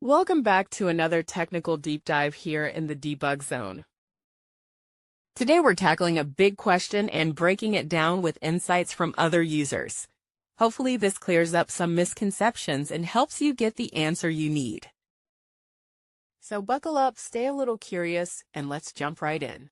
Welcome back to another technical deep dive here in the debug zone. Today we're tackling a big question and breaking it down with insights from other users. Hopefully this clears up some misconceptions and helps you get the answer you need. So buckle up, stay a little curious, and let's jump right in.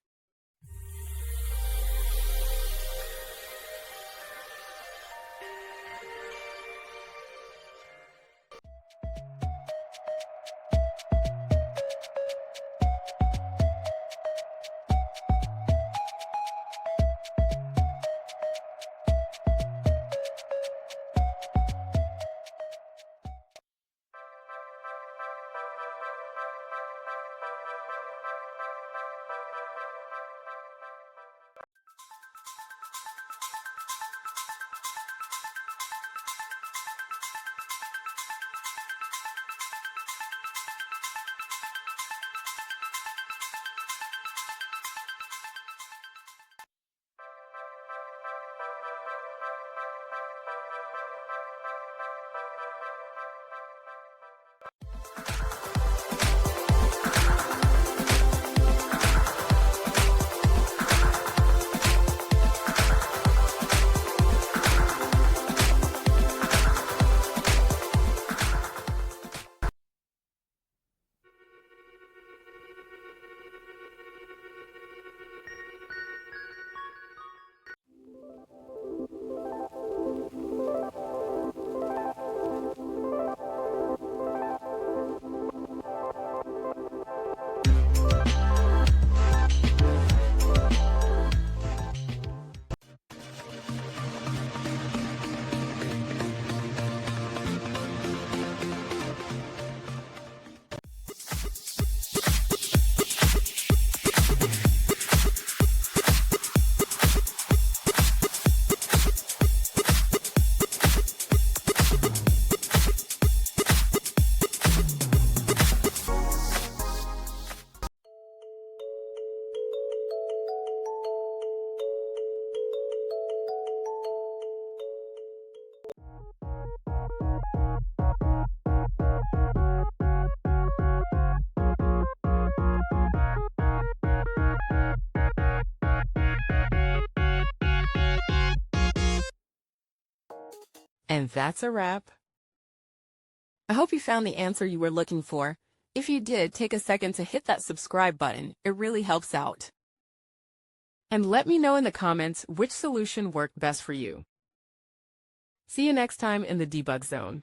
And that's a wrap. I hope you found the answer you were looking for. If you did, take a second to hit that subscribe button. It really helps out. And let me know in the comments which solution worked best for you. See you next time in the debug zone.